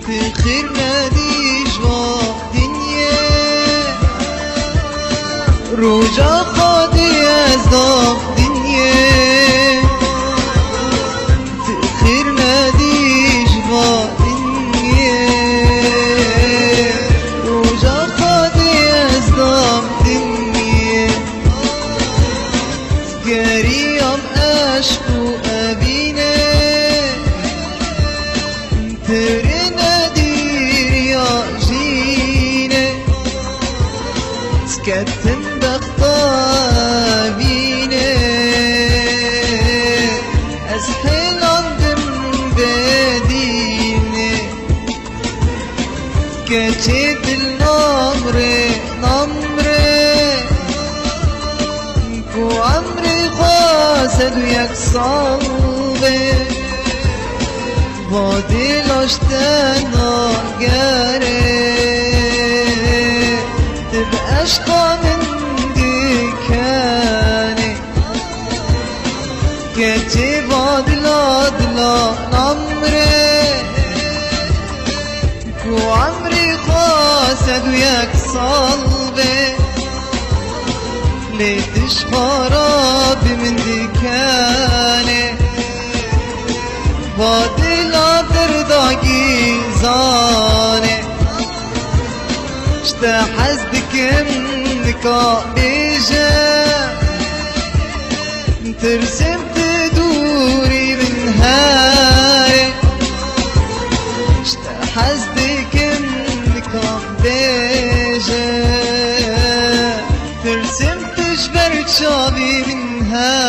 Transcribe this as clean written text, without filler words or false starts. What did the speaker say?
تخير ناديش دنيا رجا خادي ازداف دنيا تخير ناديش دنيا رجا خادي ازداف دنيا قريم اشكو ابينا ترنا دير يا جينا سكتن بخطابينا أسحل عندم بدينا كتب النمر كو عمري خاسد وياك صلبي وادي لاشتنا قاري تبقى اشقى من ديكاني كتب عدلا نمري كو عمري خاسد وياك صلبي ليتش خرابي من ديكاني وادي لا ترضاكي زاني اشتا حسدك منك بيجا ترسم تدوري من هاي اشتا حسدك منك بيجا ترسم تجبر تشابي من هاي